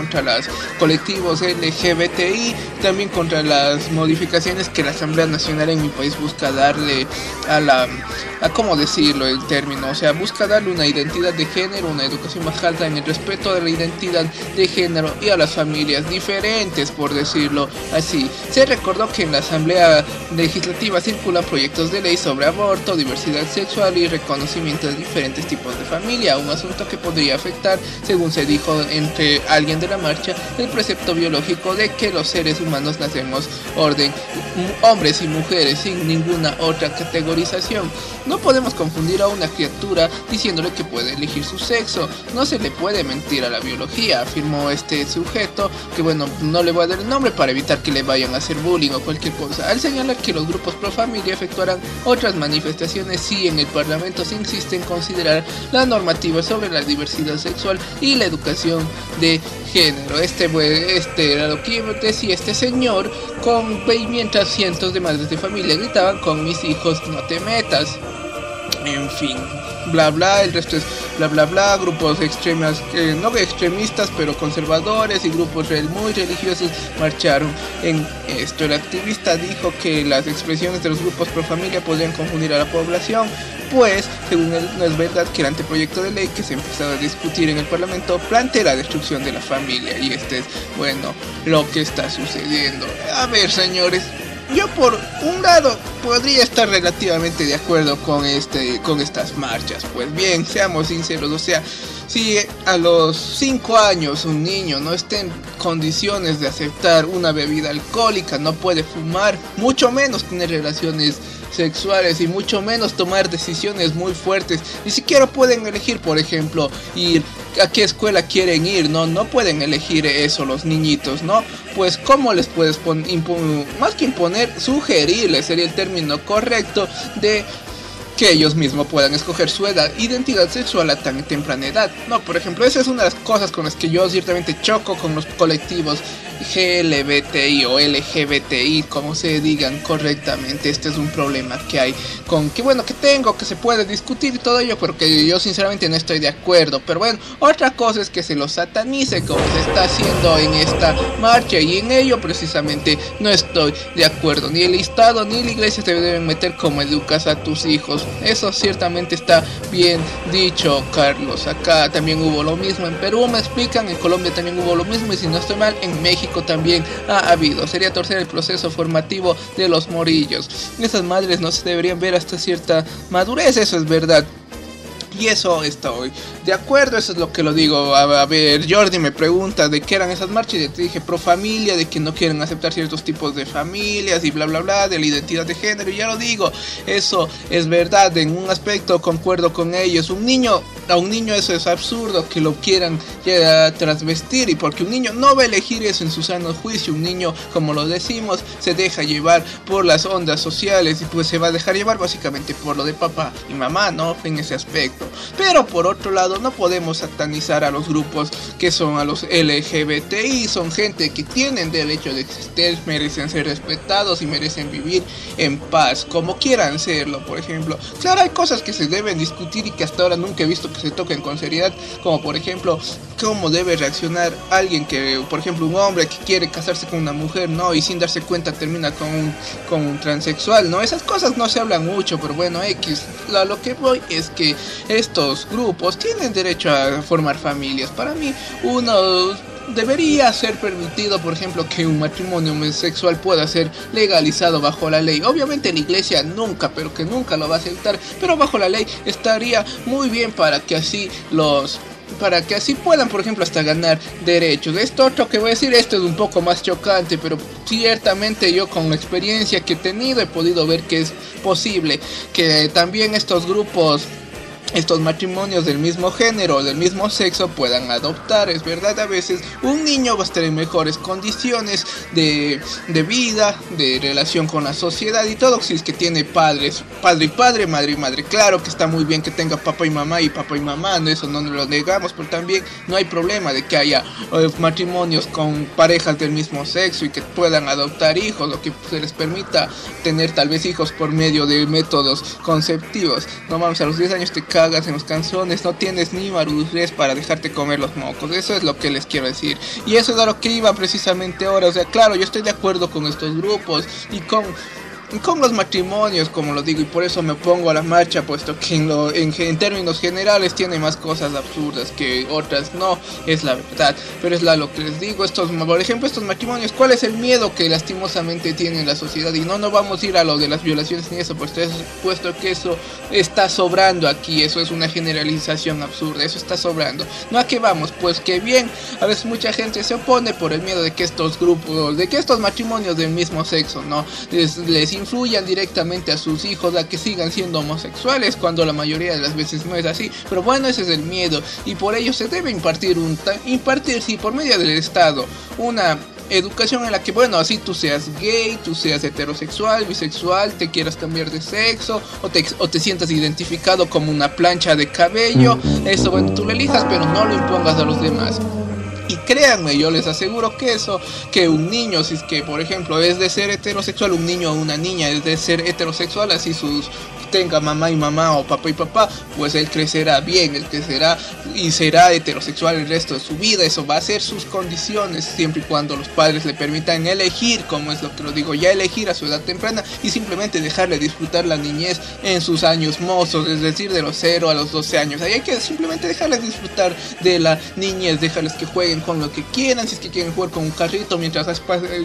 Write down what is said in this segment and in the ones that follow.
contra los colectivos LGBTI, también contra las modificaciones que la Asamblea Nacional en mi país busca darle a cómo decirlo el término, o sea, busca darle una identidad de género, una educación más alta en el respeto de la identidad de género y a las familias diferentes, por decirlo así. Se recordó que en la Asamblea Legislativa circulan proyectos de ley sobre aborto, diversidad sexual y reconocimiento de diferentes tipos de familia, un asunto que podría afectar, según se dijo entre alguien de la marcha, el precepto biológico de que los seres humanos nacemos orden hombres y mujeres sin ninguna otra categorización. No podemos confundir a una criatura diciéndole que puede elegir su sexo, no se le puede mentir a la biología, afirmó este sujeto, que bueno, no le voy a dar el nombre para evitar que le vayan a hacer bullying o cualquier cosa, al señalar que los grupos pro familia efectuarán otras manifestaciones si en el Parlamento se insiste en considerar la normativa sobre la diversidad sexual y la educación de género. Este era lo que decía este señor, mientras cientos de madres de familia gritaban: con mis hijos no te metas. En fin, bla bla, el resto es bla bla bla, grupos no extremistas pero conservadores y grupos muy religiosos marcharon en esto. El activista dijo que las expresiones de los grupos pro familia podrían confundir a la población, pues según él no es verdad que el anteproyecto de ley que se empezó a discutir en el Parlamento plantea la destrucción de la familia, y este es, bueno, lo que está sucediendo. A ver, señores, yo por un lado podría estar relativamente de acuerdo con estas marchas. Pues bien, seamos sinceros, o sea, si a los 5 años un niño no está en condiciones de aceptar una bebida alcohólica, no puede fumar, mucho menos tener relaciones sexuales y mucho menos tomar decisiones muy fuertes, ni siquiera pueden elegir, por ejemplo, ir a qué escuela quieren ir, no pueden elegir eso los niñitos, ¿no? Pues cómo les puedes más que imponer, sugerirles sería el término correcto, de que ellos mismos puedan escoger su identidad sexual a tan temprana edad. No, por ejemplo, esa es una de las cosas con las que yo ciertamente choco con los colectivos GLBTI o LGBTI, como se digan correctamente. Este es un problema que hay con que se puede discutir y todo ello, pero que yo sinceramente no estoy de acuerdo. Pero bueno, otra cosa es que se los satanice como se está haciendo en esta marcha, y en ello precisamente no estoy de acuerdo. Ni el Estado ni la iglesia se deben meter como educas a tus hijos. Eso ciertamente está bien dicho, Carlos. Acá también hubo lo mismo, en Perú me explican, en Colombia también hubo lo mismo, y si no estoy mal, en México también ha habido. Sería torcer el proceso formativo de los morillos. Esas madres no se deberían ver hasta cierta madurez, eso es verdad. Y eso estoy de acuerdo, eso es lo que lo digo. A ver, Jordi me pregunta de qué eran esas marchas, y te dije pro familia, de que no quieren aceptar ciertos tipos de familias y bla bla bla, de la identidad de género, y ya lo digo, eso es verdad, en un aspecto concuerdo con ellos. A un niño eso es absurdo que lo quieran ya transvestir, y porque un niño no va a elegir eso en su sano juicio. Un niño, como lo decimos, se deja llevar por las ondas sociales, y pues se va a dejar llevar básicamente por lo de papá y mamá, ¿no? En ese aspecto. Pero por otro lado, no podemos satanizar a los grupos que son a los LGBTI. Son gente que tienen derecho de existir, merecen ser respetados y merecen vivir en paz, como quieran serlo. Por ejemplo, claro, hay cosas que se deben discutir y que hasta ahora nunca he visto que se toquen con seriedad, como por ejemplo, cómo debe reaccionar alguien que, por ejemplo, un hombre que quiere casarse con una mujer, ¿no? Y sin darse cuenta termina con un transexual, ¿no? Esas cosas no se hablan mucho, pero bueno, X. A lo que voy es que estos grupos tienen derecho a formar familias. Para mí, uno debería ser permitido, por ejemplo, que un matrimonio homosexual pueda ser legalizado bajo la ley. Obviamente la iglesia nunca, pero que nunca lo va a aceptar, pero bajo la ley estaría muy bien para que así puedan, por ejemplo, hasta ganar derechos. Esto otro que voy a decir, esto es un poco más chocante, pero ciertamente yo con la experiencia que he tenido he podido ver que es posible que también estos grupos, estos matrimonios del mismo género, del mismo sexo, puedan adoptar. Es verdad, a veces un niño va a estar en mejores condiciones de vida, de relación con la sociedad y todo, si es que tiene padre y padre, madre y madre. Claro que está muy bien que tenga papá y mamá, ¿no? Eso no nos lo negamos, pero también no hay problema de que haya matrimonios con parejas del mismo sexo y que puedan adoptar hijos, o que se les permita tener tal vez hijos por medio de métodos conceptivos. No vamos, a los 10 años te cagas en los calzones, no tienes ni madurez para dejarte comer los mocos. Eso es lo que les quiero decir. Y eso es a lo que iba precisamente ahora. O sea, claro, yo estoy de acuerdo con estos grupos y con los matrimonios, como lo digo, y por eso me pongo a la marcha, puesto que en términos generales tiene más cosas absurdas que otras, no, es la verdad, pero es lo que les digo, por ejemplo, estos matrimonios, ¿cuál es el miedo que lastimosamente tiene la sociedad? Y no vamos a ir a lo de las violaciones ni eso, puesto que eso está sobrando aquí, eso es una generalización absurda, eso está sobrando. No, ¿a qué vamos? Pues que bien, a veces mucha gente se opone por el miedo de que estos grupos, de que estos matrimonios del mismo sexo, ¿no? Les influyan directamente a sus hijos a que sigan siendo homosexuales, cuando la mayoría de las veces no es así. Pero bueno, ese es el miedo, y por ello se debe impartir sí, por medio del Estado, una educación en la que, bueno, así tú seas gay, tú seas heterosexual, bisexual, te quieras cambiar de sexo, o te sientas identificado como una plancha de cabello, eso, bueno, tú lo elijas, pero no lo impongas a los demás. Y créanme, yo les aseguro que un niño, si es que por ejemplo es de ser heterosexual, un niño o una niña es de ser heterosexual, así tenga mamá y mamá o papá y papá, pues él crecerá bien, él crecerá y será heterosexual el resto de su vida. Eso va a ser sus condiciones, siempre y cuando los padres le permitan elegir, como es lo que lo digo, ya elegir a su edad temprana, y simplemente dejarle disfrutar la niñez en sus años mozos, es decir, de los 0 a los 12 años. Ahí hay que simplemente dejarles disfrutar de la niñez, dejarles que jueguen con lo que quieran. Si es que quieren jugar con un carrito mientras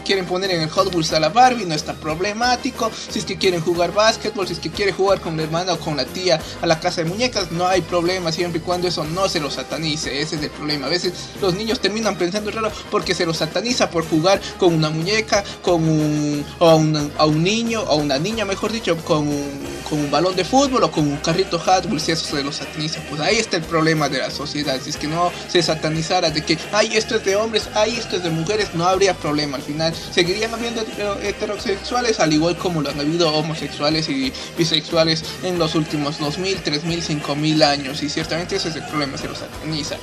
quieren poner en el Hot Wheels a la Barbie, no está problemático. Si es que quieren jugar básquetbol, si es que quieren jugar con la hermana o con la tía a la casa de muñecas, no hay problema, siempre y cuando eso no se los satanice. Ese es el problema. A veces los niños terminan pensando raro porque se los sataniza por jugar con una muñeca, a un niño o una niña, mejor dicho, con un balón de fútbol o con un carrito Hot Wheels, y eso se los sataniza. Pues ahí está el problema de la sociedad. Si es que no se satanizara de que ay, esto es de hombres, ay, esto es de mujeres, no habría problema. Al final seguirían habiendo heterosexuales, al igual como lo han habido homosexuales y bisexuales en los últimos 2000, 3000, 5000 años, y ciertamente ese es el problema, se los sataniza.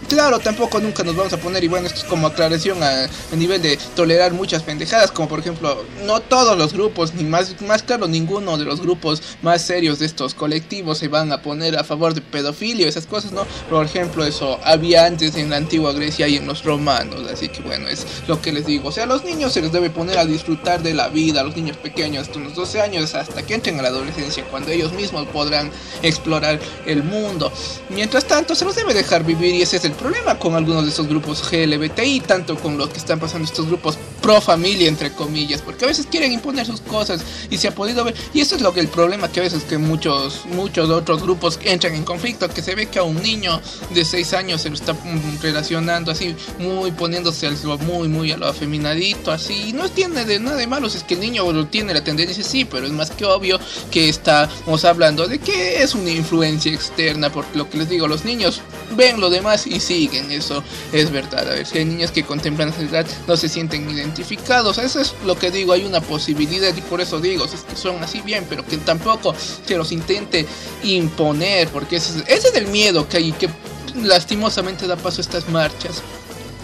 Claro, tampoco nunca nos vamos a poner, y bueno, esto es como aclaración a nivel de tolerar muchas pendejadas, como por ejemplo, no todos los grupos, ni más claro, ninguno de los grupos más serios de estos colectivos se van a poner a favor de pedofilia, esas cosas, ¿no? Por ejemplo, eso había antes en la antigua Grecia y en los romanos, así que bueno, es lo que les digo. O sea, a los niños se les debe poner a disfrutar de la vida, a los niños pequeños, hasta unos 12 años, hasta que entren a la adolescencia, cuando ellos mismos podrán explorar el mundo. Mientras tanto, se los debe dejar vivir, y ese es el problema con algunos de estos grupos GLBTI, tanto con los que están pasando estos grupos pro familia, entre comillas, porque a veces quieren imponer sus cosas, y se ha podido ver, y eso es lo que el problema, que a veces que muchos otros grupos entran en conflicto, que se ve que a un niño de 6 años se lo está relacionando así, poniéndose muy a lo afeminadito, así, y no tiene de nada de malo, si es que el niño tiene la tendencia, sí, pero es más que obvio que estamos hablando de que es una influencia externa, porque lo que les digo, los niños ven lo demás y siguen, eso es verdad. A ver, si hay niños que contemplan esa edad, no se sienten identificados, eso es lo que digo, hay una posibilidad, y por eso digo, si es que son así bien, pero que tampoco se los intente imponer, porque ese es el miedo que hay, que lastimosamente da paso a estas marchas.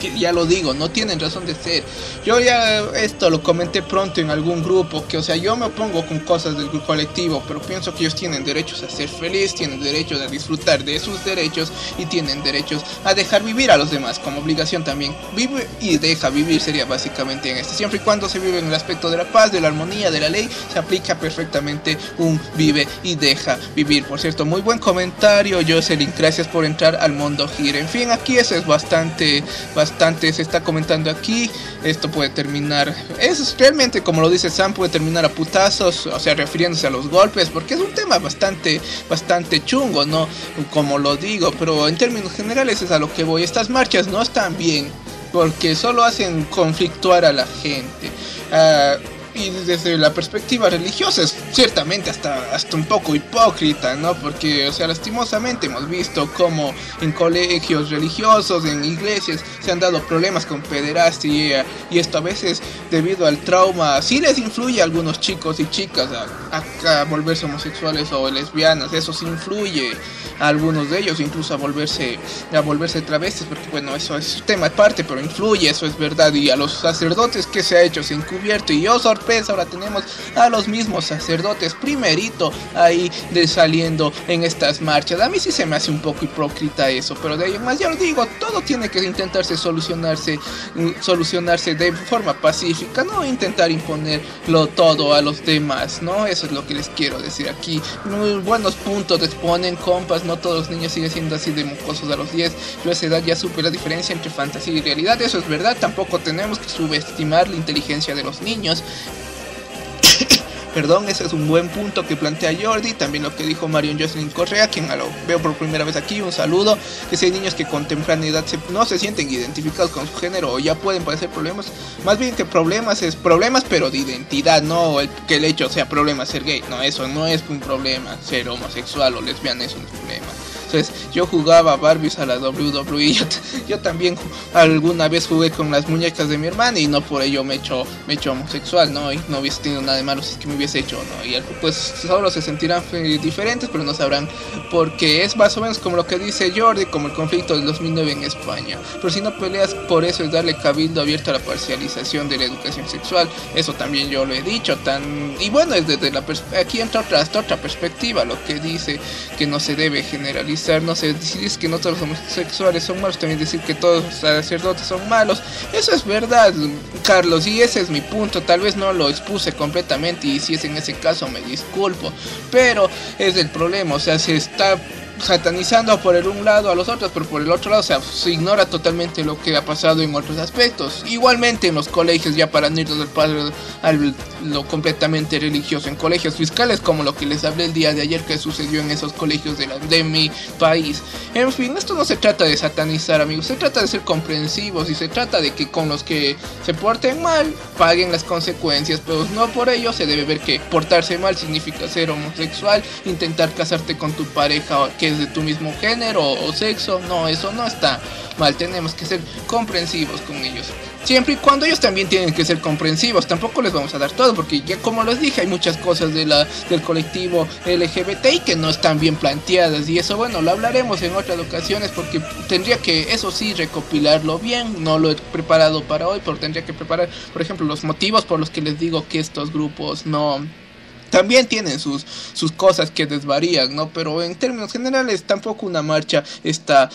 Que ya lo digo, no tienen razón de ser. Yo ya esto lo comenté pronto en algún grupo, que o sea, yo me opongo con cosas del colectivo, pero pienso que ellos tienen derechos a ser feliz, tienen derechos a disfrutar de sus derechos, y tienen derechos a dejar vivir a los demás, como obligación también. Vive y deja vivir sería básicamente en este, siempre y cuando se vive en el aspecto de la paz, de la armonía, de la ley, se aplica perfectamente un vive y deja vivir. Por cierto, muy buen comentario, Jocelyn, gracias por entrar al mundo Gira. En fin, aquí eso es bastante se está comentando aquí. Esto puede terminar, es realmente como lo dice Sam, puede terminar a putazos, o sea, refiriéndose a los golpes, porque es un tema bastante chungo, ¿no? Como lo digo, pero en términos generales es a lo que voy. Estas marchas no están bien, porque solo hacen conflictuar a la gente. Y desde la perspectiva religiosa es ciertamente hasta un poco hipócrita, ¿no? Porque, o sea, lastimosamente hemos visto cómo en colegios religiosos, en iglesias, se han dado problemas con pederastia, y esto a veces debido al trauma sí les influye a algunos chicos y chicas a volverse homosexuales o lesbianas. Eso sí influye a algunos de ellos, incluso a volverse travestis, porque bueno, eso es un tema aparte, pero influye, eso es verdad. Y a los sacerdotes, que se ha hecho? Se ha encubierto, y yo sorpresa, ahora tenemos a los mismos sacerdotes primerito ahí saliendo en estas marchas. A mí sí se me hace un poco hipócrita eso, pero de ahí en más ya os digo, todo tiene que intentarse solucionarse de forma pacífica, no intentar imponerlo todo a los demás, ¿no? Eso es lo que les quiero decir aquí. Muy buenos puntos exponen, compas, no todos los niños siguen siendo así de mocosos a los 10, yo a esa edad ya supe la diferencia entre fantasía y realidad, eso es verdad, tampoco tenemos que subestimar la inteligencia de los niños. Perdón, ese es un buen punto que plantea Jordi, también lo que dijo Marion Jocelyn Correa, quien lo veo por primera vez aquí, un saludo, que si hay niños que con temprana edad no se sienten identificados con su género o ya pueden padecer problemas, más bien que problemas pero de identidad, no que el hecho sea problema ser gay, no, eso no es un problema, ser homosexual o lesbiana es un problema. Entonces, yo jugaba Barbies a la WWE, yo también alguna vez jugué con las muñecas de mi hermana y no por ello me he hecho homosexual, ¿no? Y no hubiese tenido nada de malo si es que me hubiese hecho, ¿no? Y pues solo se sentirán diferentes, pero no sabrán porque es más o menos como lo que dice Jordi, como el conflicto del 2009 en España. Pero si no peleas por eso es darle cabildo abierto a la parcialización de la educación sexual, eso también yo lo he dicho, y bueno, es desde aquí entra otra perspectiva, lo que dice que no se debe generalizar. No sé, decir que no todos los homosexuales son malos, también decir que todos los sacerdotes son malos, eso es verdad, Carlos, y ese es mi punto, tal vez no lo expuse completamente y si es en ese caso me disculpo, pero es el problema, o sea, se está satanizando por el un lado a los otros, pero por el otro lado, o sea, se ignora totalmente lo que ha pasado en otros aspectos. Igualmente en los colegios, ya para no irnos a lo completamente religioso, en colegios fiscales como lo que les hablé el día de ayer que sucedió en esos colegios de mi país. En fin, esto no se trata de satanizar, amigos, se trata de ser comprensivos y se trata de que con los que se porten mal paguen las consecuencias, pero no por ello se debe ver que portarse mal significa ser homosexual, intentar casarte con tu pareja que es de tu mismo género o sexo, no, eso no está mal, tenemos que ser comprensivos con ellos. Siempre y cuando ellos también tienen que ser comprensivos, tampoco les vamos a dar todo, porque ya como les dije, hay muchas cosas del colectivo LGBTI que no están bien planteadas, y eso bueno, lo hablaremos en otras ocasiones, porque tendría que, eso sí, recopilarlo bien, no lo he preparado para hoy, pero tendría que preparar, por ejemplo, los motivos por los que les digo que estos grupos no... También tienen sus cosas que desvarían, ¿no? Pero en términos generales tampoco una marcha está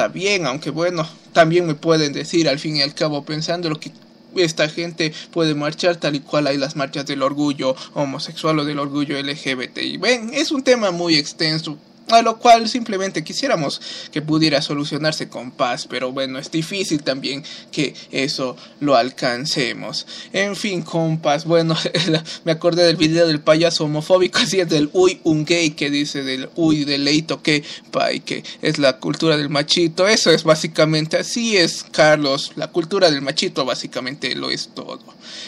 bien, aunque bueno, también me pueden decir al fin y al cabo pensando lo que esta gente puede marchar tal y cual hay las marchas del orgullo homosexual o del orgullo LGBTI. Ven, es un tema muy extenso, a lo cual simplemente quisiéramos que pudiera solucionarse con paz, pero bueno, es difícil también que eso lo alcancemos. En fin, compas, bueno, me acordé del video del payaso homofóbico, así es del uy, un gay, que dice del uy, del leito, que es la cultura del machito. Eso es básicamente, así es, Carlos, la cultura del machito básicamente lo es todo.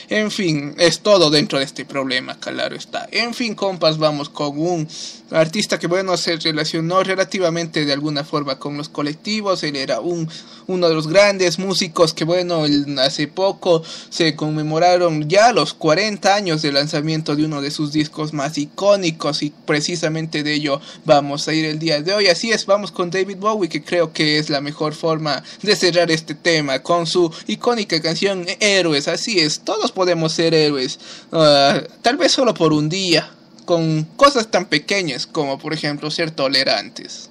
En fin, es todo dentro de este problema, claro está. En fin, compas, vamos con un artista que bueno, se relacionó relativamente de alguna forma con los colectivos. Él era uno de los grandes músicos que bueno, hace poco se conmemoraron ya los 40 años de lanzamiento de uno de sus discos más icónicos, y precisamente de ello vamos a ir el día de hoy. Así es, vamos con David Bowie, que creo que es la mejor forma de cerrar este tema, con su icónica canción Héroes. Así es, todos podemos ser héroes, tal vez solo por un día, con cosas tan pequeñas como por ejemplo ser tolerantes.